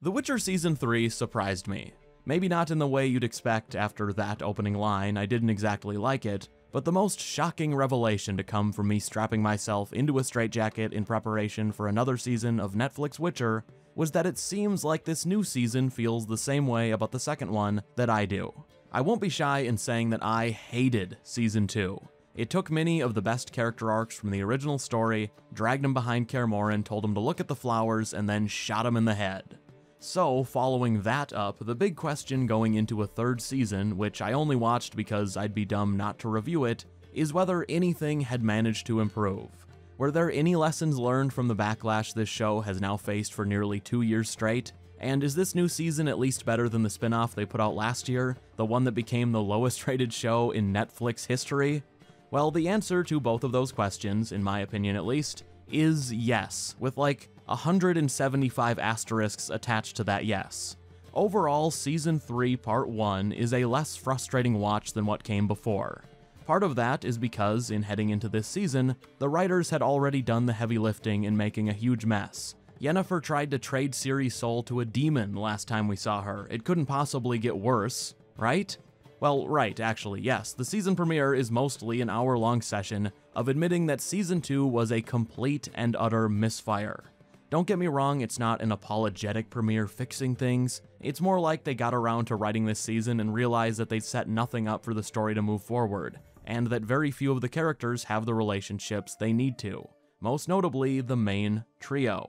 The Witcher Season 3 surprised me. Maybe not in the way you'd expect after that opening line, I didn't exactly like it, but the most shocking revelation to come from me strapping myself into a straitjacket in preparation for another season of Netflix Witcher was that it seems like this new season feels the same way about the second one that I do. I won't be shy in saying that I hated Season 2. It took many of the best character arcs from the original story, dragged him behind Kaer Morhen, told him to look at the flowers, and then shot him in the head. So, following that up, the big question going into a third season, which I only watched because I'd be dumb not to review it, is whether anything had managed to improve. Were there any lessons learned from the backlash this show has now faced for nearly 2 years straight? And is this new season at least better than the spin-off they put out last year, the one that became the lowest rated show in Netflix history? Well, the answer to both of those questions, in my opinion at least, is yes, with like 175 asterisks attached to that yes. Overall, Season 3 Part 1 is a less frustrating watch than what came before. Part of that is because, in heading into this season, the writers had already done the heavy lifting in making a huge mess. Yennefer tried to trade Ciri's soul to a demon last time we saw her. It couldn't possibly get worse, right? Well, right, actually, yes. The season premiere is mostly an hour-long session of admitting that Season 2 was a complete and utter misfire. Don't get me wrong, it's not an apologetic premiere fixing things. It's more like they got around to writing this season and realized that they'd set nothing up for the story to move forward, and that very few of the characters have the relationships they need to. Most notably, the main trio.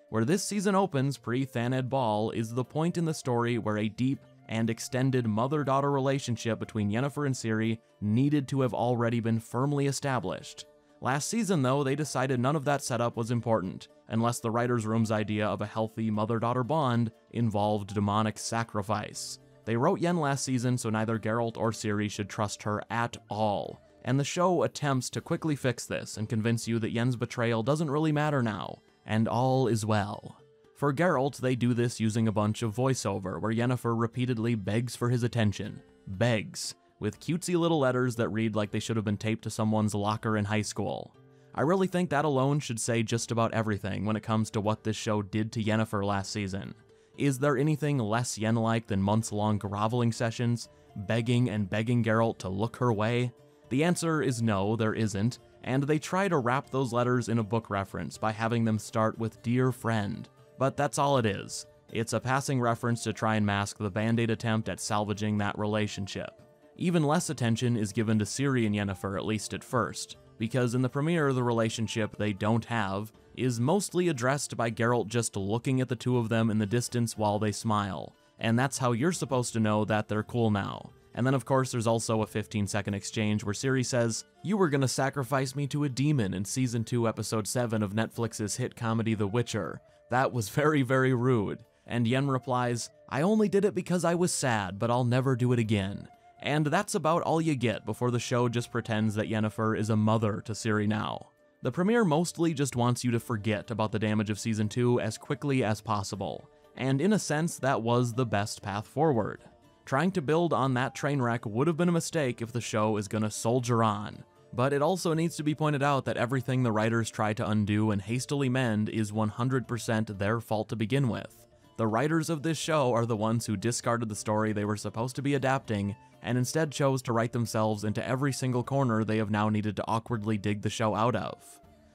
Where this season opens, pre-Thanedd Ball, is the point in the story where a deep and extended mother-daughter relationship between Yennefer and Ciri needed to have already been firmly established. Last season, though, they decided none of that setup was important, unless the writer's room's idea of a healthy mother-daughter bond involved demonic sacrifice. They wrote Yen last season so neither Geralt or Ciri should trust her at all, and the show attempts to quickly fix this and convince you that Yen's betrayal doesn't really matter now, and all is well. For Geralt, they do this using a bunch of voiceover, where Yennefer repeatedly begs for his attention. Begs. With cutesy little letters that read like they should have been taped to someone's locker in high school. I really think that alone should say just about everything when it comes to what this show did to Yennefer last season. Is there anything less Yen-like than months-long groveling sessions, begging and begging Geralt to look her way? The answer is no, there isn't, and they try to wrap those letters in a book reference by having them start with "Dear Friend." But that's all it is. It's a passing reference to try and mask the Band-Aid attempt at salvaging that relationship. Even less attention is given to Ciri and Yennefer, at least at first, because in the premiere the relationship they don't have is mostly addressed by Geralt just looking at the two of them in the distance while they smile, and that's how you're supposed to know that they're cool now. And then of course there's also a 15-second exchange where Ciri says, "You were gonna sacrifice me to a demon in Season 2 Episode 7 of Netflix's hit comedy The Witcher. That was very, very rude." And Yen replies, "I only did it because I was sad, but I'll never do it again." And that's about all you get before the show just pretends that Yennefer is a mother to Ciri now. The premiere mostly just wants you to forget about the damage of Season 2 as quickly as possible, and in a sense that was the best path forward. Trying to build on that train wreck would have been a mistake if the show is gonna soldier on, but it also needs to be pointed out that everything the writers try to undo and hastily mend is 100% their fault to begin with. The writers of this show are the ones who discarded the story they were supposed to be adapting and instead chose to write themselves into every single corner they have now needed to awkwardly dig the show out of.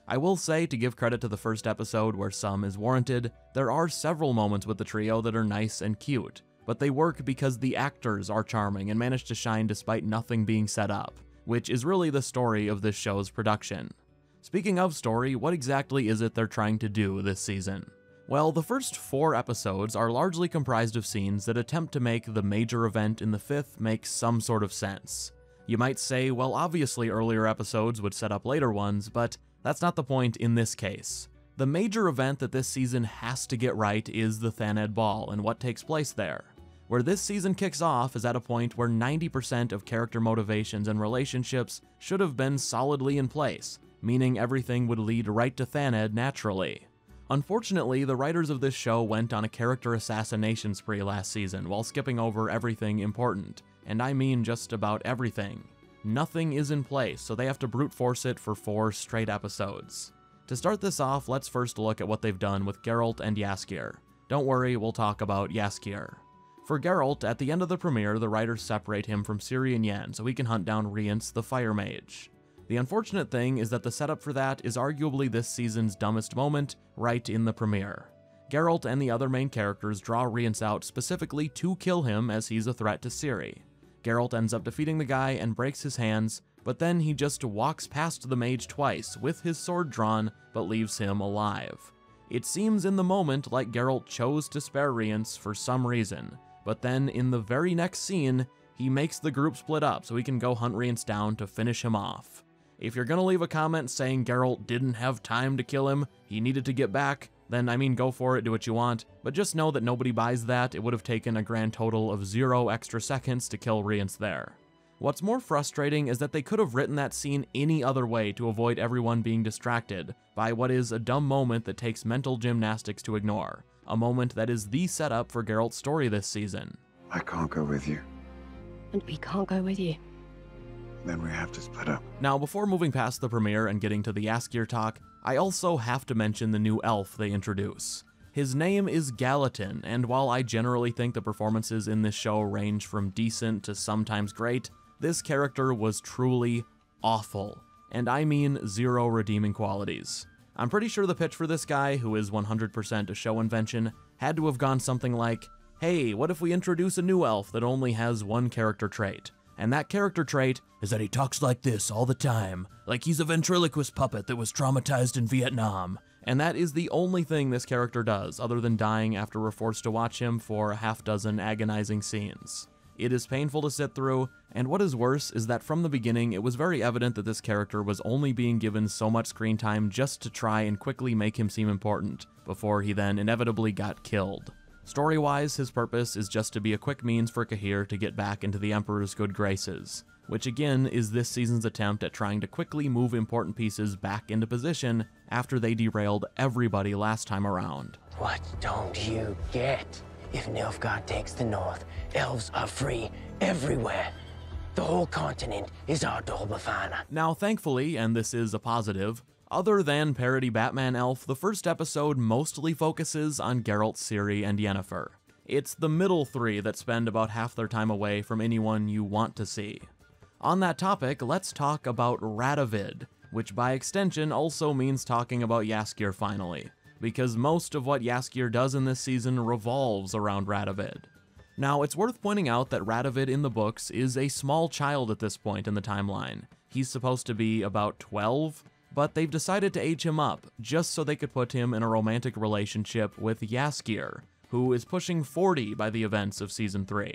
I will say, to give credit to the first episode where some is warranted, there are several moments with the trio that are nice and cute, but they work because the actors are charming and manage to shine despite nothing being set up, which is really the story of this show's production. Speaking of story, what exactly is it they're trying to do this season? Well, the first 4 episodes are largely comprised of scenes that attempt to make the major event in the 5th make some sort of sense. You might say, well, obviously earlier episodes would set up later ones, but that's not the point in this case. The major event that this season has to get right is the Thanedd Ball and what takes place there. Where this season kicks off is at a point where 90% of character motivations and relationships should have been solidly in place, meaning everything would lead right to Thanedd naturally. Unfortunately, the writers of this show went on a character assassination spree last season while skipping over everything important, and I mean just about everything. Nothing is in place, so they have to brute force it for 4 straight episodes. To start this off, let's first look at what they've done with Geralt and Jaskier. Don't worry, we'll talk about Jaskier. For Geralt, at the end of the premiere, the writers separate him from Ciri and Yen so he can hunt down Rience the Fire Mage. The unfortunate thing is that the setup for that is arguably this season's dumbest moment right in the premiere. Geralt and the other main characters draw Rience out specifically to kill him as he's a threat to Ciri. Geralt ends up defeating the guy and breaks his hands, but then he just walks past the mage twice with his sword drawn but leaves him alive. It seems in the moment like Geralt chose to spare Rience for some reason, but then in the very next scene, he makes the group split up so he can go hunt Rience down to finish him off. If you're gonna leave a comment saying Geralt didn't have time to kill him, he needed to get back, then I mean go for it, do what you want, but just know that nobody buys that. It would have taken a grand total of 0 extra seconds to kill Rience there. What's more frustrating is that they could have written that scene any other way to avoid everyone being distracted by what is a dumb moment that takes mental gymnastics to ignore, a moment that is the setup for Geralt's story this season. I can't go with you. And we can't go with you. Then we have to split up. Now, before moving past the premiere and getting to the Jaskier talk, I also have to mention the new elf they introduce. His name is Gallatin, and while I generally think the performances in this show range from decent to sometimes great, this character was truly awful, and I mean 0 redeeming qualities. I'm pretty sure the pitch for this guy, who is 100% a show invention, had to have gone something like, hey, what if we introduce a new elf that only has one character trait? And that character trait is that he talks like this all the time, like he's a ventriloquist puppet that was traumatized in Vietnam. And that is the only thing this character does, other than dying after we're forced to watch him for a half-dozen agonizing scenes. It is painful to sit through, and what is worse is that from the beginning it was very evident that this character was only being given so much screen time just to try and quickly make him seem important, before he then inevitably got killed. Story-wise, his purpose is just to be a quick means for Cahir to get back into the Emperor's good graces, which again is this season's attempt at trying to quickly move important pieces back into position after they derailed everybody last time around. What don't you get? If Nilfgaard takes the north, elves are free everywhere. The whole continent is our Dol Befana. Now, thankfully, and this is a positive, other than parody Batman elf, the first episode mostly focuses on Geralt, Ciri, and Yennefer. It's the middle three that spend about half their time away from anyone you want to see. On that topic, let's talk about Radovid, which by extension also means talking about Jaskier finally, because most of what Jaskier does in this season revolves around Radovid. Now, it's worth pointing out that Radovid in the books is a small child at this point in the timeline. He's supposed to be about 12, but they've decided to age him up, just so they could put him in a romantic relationship with Jaskier, who is pushing 40 by the events of Season 3.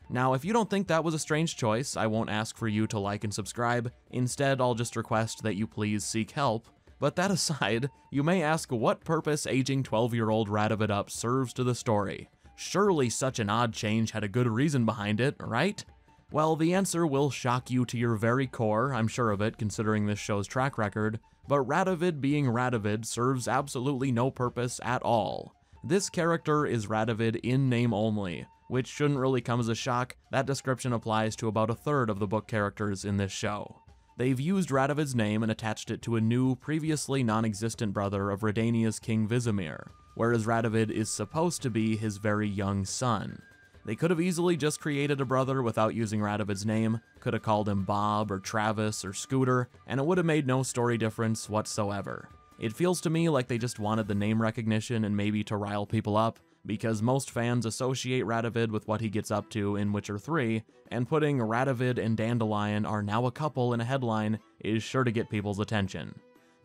Now, if you don't think that was a strange choice, I won't ask for you to like and subscribe. Instead, I'll just request that you please seek help. But that aside, you may ask what purpose aging 12-year-old Radovid up serves to the story. Surely such an odd change had a good reason behind it, right? Well, the answer will shock you to your very core, I'm sure of it considering this show's track record, but Radovid being Radovid serves absolutely no purpose at all. This character is Radovid in name only, which shouldn't really come as a shock. That description applies to about a third of the book characters in this show. They've used Radovid's name and attached it to a new, previously non-existent brother of Redania's King Vizimir, whereas Radovid is supposed to be his very young son. They could have easily just created a brother without using Radovid's name, could have called him Bob or Travis or Scooter, and it would have made no story difference whatsoever. It feels to me like they just wanted the name recognition and maybe to rile people up, because most fans associate Radovid with what he gets up to in Witcher 3, and putting Radovid and Dandelion are now a couple in a headline is sure to get people's attention.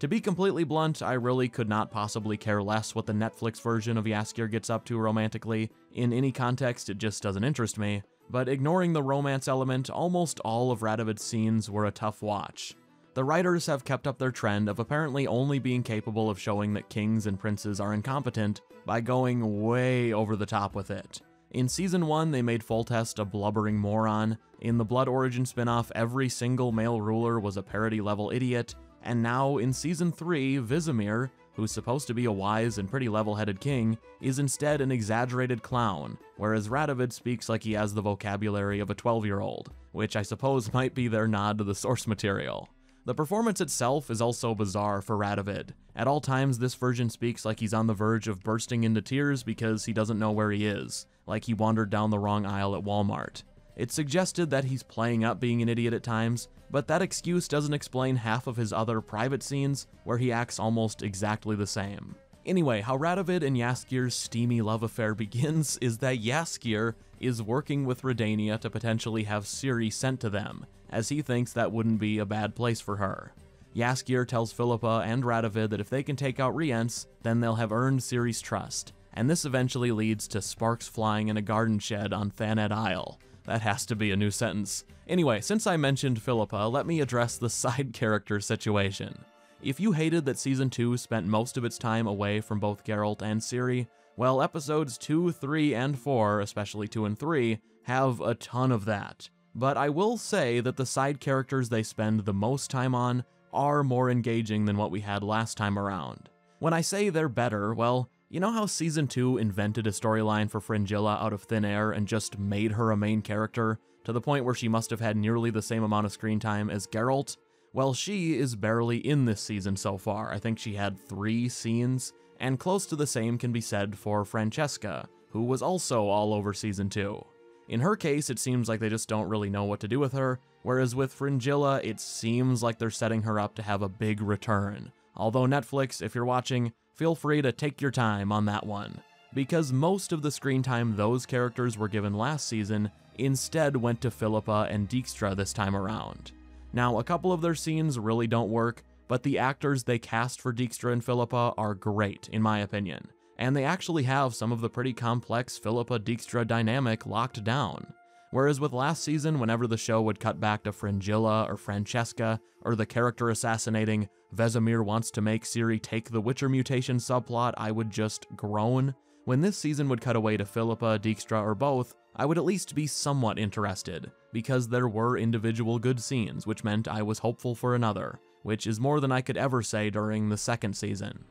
To be completely blunt, I really could not possibly care less what the Netflix version of Jaskier gets up to romantically. In any context, it just doesn't interest me, but ignoring the romance element, almost all of Radovid's scenes were a tough watch. The writers have kept up their trend of apparently only being capable of showing that kings and princes are incompetent by going way over the top with it. In Season 1, they made Foltest a blubbering moron. In the Blood Origin spinoff, every single male ruler was a parody-level idiot. And now, in Season 3, Vizimir, who's supposed to be a wise and pretty level-headed king, is instead an exaggerated clown, whereas Radovid speaks like he has the vocabulary of a 12-year-old, which I suppose might be their nod to the source material. The performance itself is also bizarre for Radovid. At all times, this version speaks like he's on the verge of bursting into tears because he doesn't know where he is, like he wandered down the wrong aisle at Walmart. It's suggested that he's playing up being an idiot at times, but that excuse doesn't explain half of his other private scenes where he acts almost exactly the same. Anyway, how Radovid and Jaskier's steamy love affair begins is that Jaskier is working with Redania to potentially have Ciri sent to them, as he thinks that wouldn't be a bad place for her. Jaskier tells Philippa and Radovid that if they can take out Rience, then they'll have earned Ciri's trust, and this eventually leads to sparks flying in a garden shed on Thaned Isle. That has to be a new sentence. Anyway, since I mentioned Philippa, let me address the side character situation. If you hated that Season 2 spent most of its time away from both Geralt and Ciri, well, episodes 2, 3, and 4, especially 2 and 3, have a ton of that. But I will say that the side characters they spend the most time on are more engaging than what we had last time around. When I say they're better, well, you know how Season 2 invented a storyline for Fringilla out of thin air and just made her a main character, to the point where she must have had nearly the same amount of screen time as Geralt? Well, she is barely in this season so far. I think she had 3 scenes, and close to the same can be said for Francesca, who was also all over Season 2. In her case, it seems like they just don't really know what to do with her, whereas with Fringilla, it seems like they're setting her up to have a big return. Although Netflix, if you're watching, feel free to take your time on that one, because most of the screen time those characters were given last season instead went to Philippa and Dijkstra this time around. Now, a couple of their scenes really don't work, but the actors they cast for Dijkstra and Philippa are great, in my opinion, and they actually have some of the pretty complex Philippa-Dijkstra dynamic locked down. Whereas with last season, whenever the show would cut back to Fringilla or Francesca, or the character assassinating Vesemir wants to make Ciri take the Witcher mutation subplot, I would just groan. When this season would cut away to Philippa, Dijkstra, or both, I would at least be somewhat interested, because there were individual good scenes, which meant I was hopeful for another, which is more than I could ever say during the second season.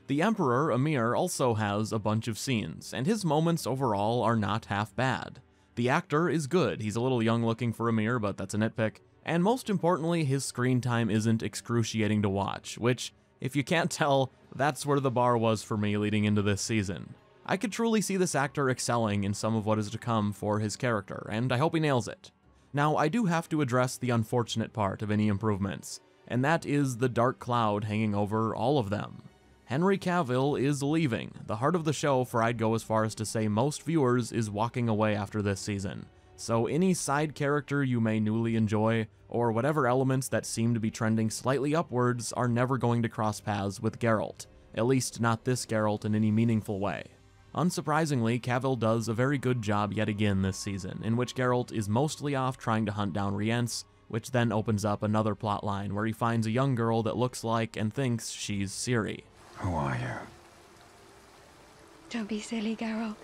The Emperor, Emir, also has a bunch of scenes, and his moments overall are not half bad. The actor is good, he's a little young looking for Emir, but that's a nitpick, and most importantly, his screen time isn't excruciating to watch, which, if you can't tell, that's where the bar was for me leading into this season. I could truly see this actor excelling in some of what is to come for his character, and I hope he nails it. Now, I do have to address the unfortunate part of any improvements, and that is the dark cloud hanging over all of them. Henry Cavill is leaving. The heart of the show, for I'd go as far as to say most viewers, is walking away after this season. So any side character you may newly enjoy, or whatever elements that seem to be trending slightly upwards, are never going to cross paths with Geralt. At least not this Geralt in any meaningful way. Unsurprisingly, Cavill does a very good job yet again this season, in which Geralt is mostly off trying to hunt down Rience, which then opens up another plotline where he finds a young girl that looks like and thinks she's Ciri. Who are you? Don't be silly, Geralt.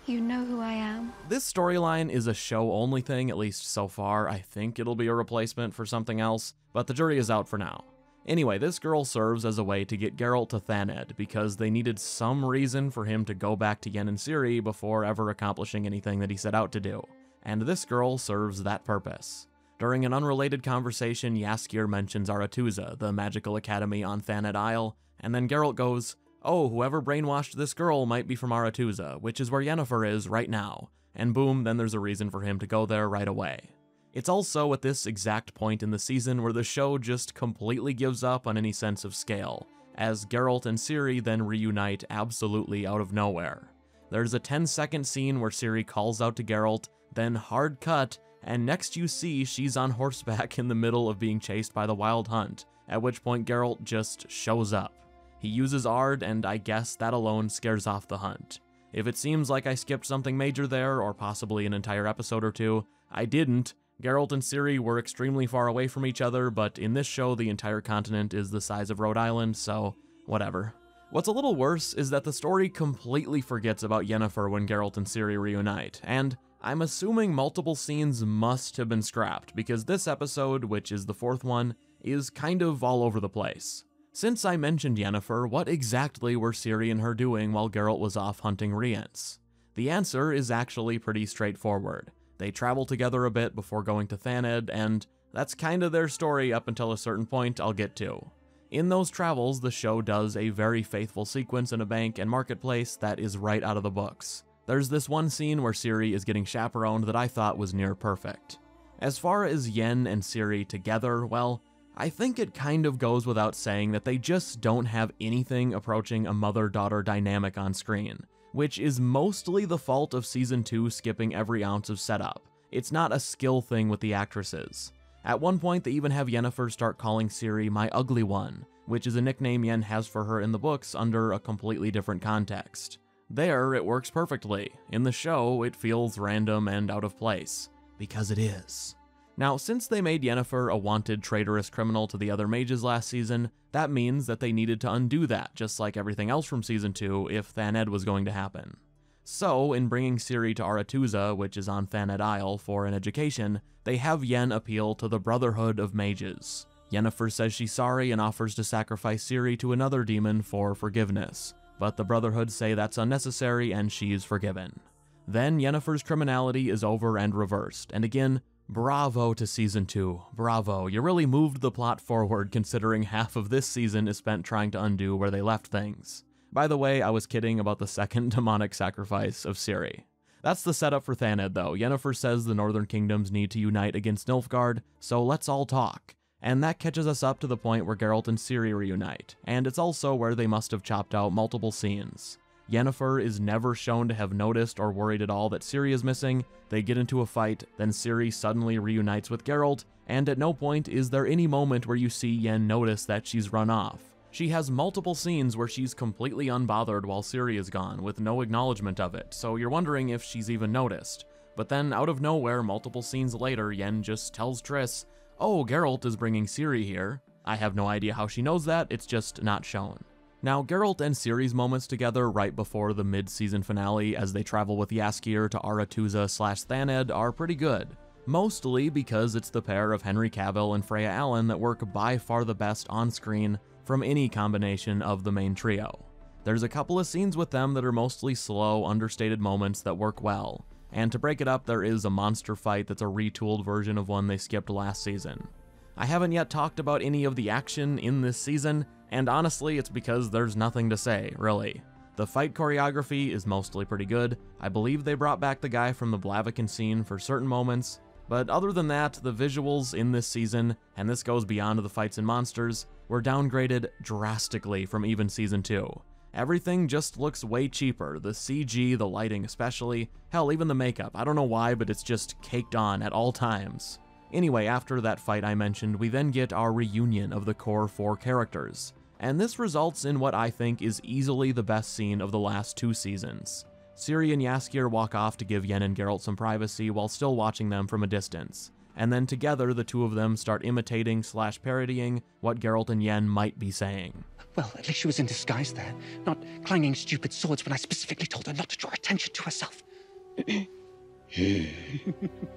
You know who I am. This storyline is a show-only thing, at least so far. I think it'll be a replacement for something else, but the jury is out for now. Anyway, this girl serves as a way to get Geralt to Thaned, because they needed some reason for him to go back to Yen and Ciri before ever accomplishing anything that he set out to do, and this girl serves that purpose. During an unrelated conversation, Jaskier mentions Aretuza, the magical academy on Thaned Isle, and then Geralt goes, "Oh, whoever brainwashed this girl might be from Aretuza, which is where Yennefer is right now," and boom, then there's a reason for him to go there right away. It's also at this exact point in the season where the show just completely gives up on any sense of scale, as Geralt and Ciri then reunite absolutely out of nowhere. There's a 10-second scene where Ciri calls out to Geralt, then hard cut, and next you see she's on horseback in the middle of being chased by the Wild Hunt, at which point Geralt just shows up. He uses Ard, and I guess that alone scares off the hunt. If it seems like I skipped something major there, or possibly an entire episode or two, I didn't. Geralt and Ciri were extremely far away from each other, but in this show the entire continent is the size of Rhode Island, so whatever. What's a little worse is that the story completely forgets about Yennefer when Geralt and Ciri reunite, and I'm assuming multiple scenes must have been scrapped, because this episode, which is the 4th one, is kind of all over the place. Since I mentioned Yennefer, what exactly were Ciri and her doing while Geralt was off hunting Rience? The answer is actually pretty straightforward. They travel together a bit before going to Thaned, and That's kinda their story up until a certain point I'll get to. In those travels, the show does a very faithful sequence in a bank and marketplace that is right out of the books. There's this one scene where Ciri is getting chaperoned that I thought was near perfect. As far as Yen and Ciri together, well, I think it kind of goes without saying that they just don't have anything approaching a mother-daughter dynamic on screen, which is mostly the fault of Season 2 skipping every ounce of setup. It's not a skill thing with the actresses. At one point, they even have Yennefer start calling Ciri my ugly one, which is a nickname Yen has for her in the books under a completely different context. There, it works perfectly. In the show, it feels random and out of place. Because it is. Now, since they made Yennefer a wanted traitorous criminal to the other mages last season, that means that they needed to undo that, just like everything else from Season 2, if Thanedd was going to happen. So, in bringing Ciri to Aretuza, which is on Thanedd Isle, for an education, they have Yen appeal to the Brotherhood of Mages. Yennefer says she's sorry and offers to sacrifice Ciri to another demon for forgiveness, but the Brotherhood say that's unnecessary and she's forgiven. Then Yennefer's criminality is over and reversed, and again, bravo to Season 2, bravo, you really moved the plot forward considering half of this season is spent trying to undo where they left things. By the way, I was kidding about the second demonic sacrifice of Ciri. That's the setup for Thanedd though. Yennefer says the Northern Kingdoms need to unite against Nilfgaard, so let's all talk. And that catches us up to the point where Geralt and Ciri reunite, and it's also where they must have chopped out multiple scenes. Yennefer is never shown to have noticed or worried at all that Ciri is missing. They get into a fight, then Ciri suddenly reunites with Geralt, and at no point is there any moment where you see Yen notice that she's run off. She has multiple scenes where she's completely unbothered while Ciri is gone, with no acknowledgement of it, so you're wondering if she's even noticed. But then, out of nowhere, multiple scenes later, Yen just tells Triss, "Oh, Geralt is bringing Ciri here." I have no idea how she knows that, it's just not shown. Now, Geralt and Ciri's moments together right before the mid-season finale as they travel with Jaskier to Aretuza/Thanedd are pretty good. Mostly because it's the pair of Henry Cavill and Freya Allan that work by far the best on screen from any combination of the main trio. There's a couple of scenes with them that are mostly slow, understated moments that work well, and to break it up, there is a monster fight that's a retooled version of one they skipped last season. I haven't yet talked about any of the action in this season, and honestly, it's because there's nothing to say, really. The fight choreography is mostly pretty good. I believe they brought back the guy from the Blaviken scene for certain moments, but other than that, the visuals in this season, and this goes beyond the fights and monsters, were downgraded drastically from even Season 2. Everything just looks way cheaper, the CG, the lighting especially, hell, even the makeup, I don't know why, but it's just caked on at all times. Anyway, after that fight I mentioned, we then get our reunion of the core 4 characters, and this results in what I think is easily the best scene of the last 2 seasons. Ciri and Jaskier walk off to give Yen and Geralt some privacy while still watching them from a distance, and then together the two of them start imitating/parodying what Geralt and Yen might be saying. Well, at least she was in disguise there, not clanging stupid swords when I specifically told her not to draw attention to herself.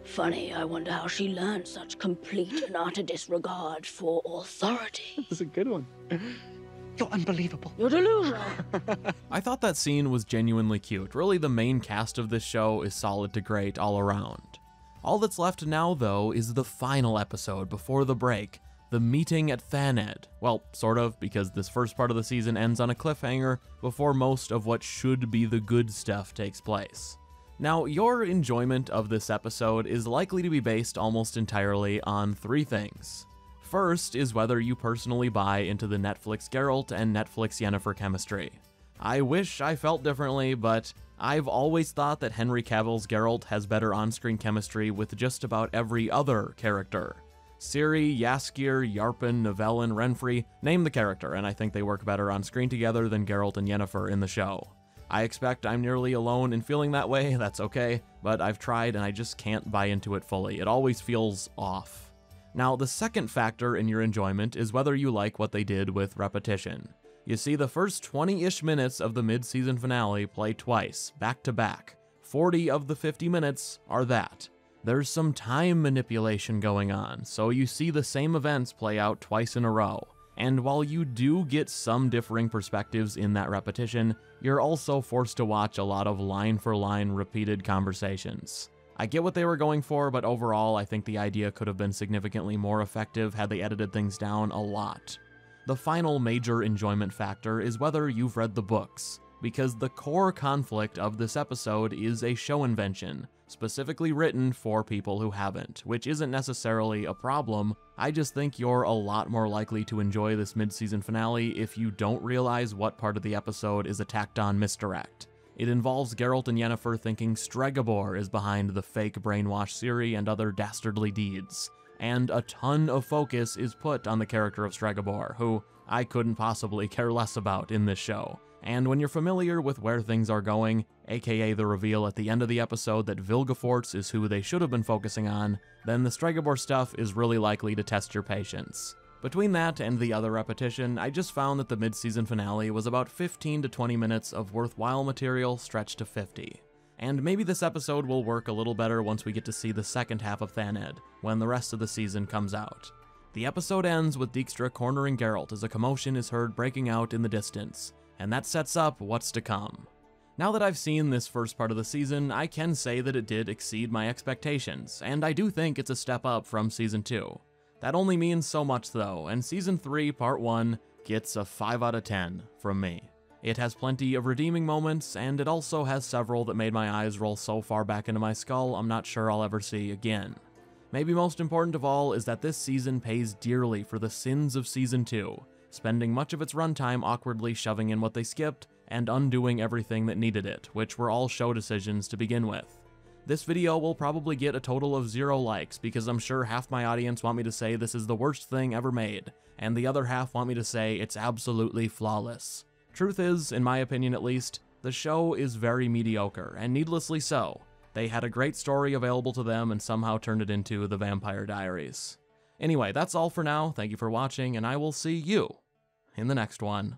Funny, I wonder how she learned such complete and utter disregard for authority. That's a good one. You're unbelievable. You're delusional. I thought that scene was genuinely cute. Really, the main cast of this show is solid to great all around. All that's left now, though, is the final episode before the break, the meeting at Thanedd. Well, sort of, because this first part of the season ends on a cliffhanger before most of what should be the good stuff takes place. Now, your enjoyment of this episode is likely to be based almost entirely on 3 things. First is whether you personally buy into the Netflix Geralt and Netflix Yennefer chemistry. I wish I felt differently, but I've always thought that Henry Cavill's Geralt has better on-screen chemistry with just about every other character. Ciri, Jaskier, Yarpen, Nivellen, Renfri, name the character, and I think they work better on screen together than Geralt and Yennefer in the show. I expect I'm nearly alone in feeling that way, that's okay, but I've tried and I just can't buy into it fully. It always feels off. Now, the second factor in your enjoyment is whether you like what they did with repetition. You see, the first 20-ish minutes of the mid-season finale play twice, back to back. 40 of the 50 minutes are that. There's some time manipulation going on, so you see the same events play out twice in a row. And while you do get some differing perspectives in that repetition, you're also forced to watch a lot of line-for-line repeated conversations. I get what they were going for, but overall I think the idea could have been significantly more effective had they edited things down a lot. The final major enjoyment factor is whether you've read the books, because the core conflict of this episode is a show invention, specifically written for people who haven't, which isn't necessarily a problem. I just think you're a lot more likely to enjoy this mid-season finale if you don't realize what part of the episode is a tacked-on misdirect. It involves Geralt and Yennefer thinking Stregobor is behind the fake brainwash Ciri and other dastardly deeds, and a ton of focus is put on the character of Stregobor, who I couldn't possibly care less about in this show. And when you're familiar with where things are going, aka the reveal at the end of the episode that Vilgefortz is who they should have been focusing on, then the Stregobor stuff is really likely to test your patience. Between that and the other repetition, I just found that the mid-season finale was about 15 to 20 minutes of worthwhile material stretched to 50. And maybe this episode will work a little better once we get to see the second half of Thanedd, when the rest of the season comes out. The episode ends with Dijkstra cornering Geralt as a commotion is heard breaking out in the distance, and that sets up what's to come. Now that I've seen this first part of the season, I can say that it did exceed my expectations, and I do think it's a step up from Season 2. That only means so much though, and Season 3 Part 1 gets a 5 out of 10 from me. It has plenty of redeeming moments, and it also has several that made my eyes roll so far back into my skull I'm not sure I'll ever see again. Maybe most important of all is that this season pays dearly for the sins of Season 2, spending much of its runtime awkwardly shoving in what they skipped and undoing everything that needed it, which were all show decisions to begin with. This video will probably get a total of 0 likes because I'm sure half my audience want me to say this is the worst thing ever made, and the other half want me to say it's absolutely flawless. Truth is, in my opinion at least, the show is very mediocre, and needlessly so. They had a great story available to them and somehow turned it into The Vampire Diaries. Anyway, that's all for now. Thank you for watching, and I will see you in the next one.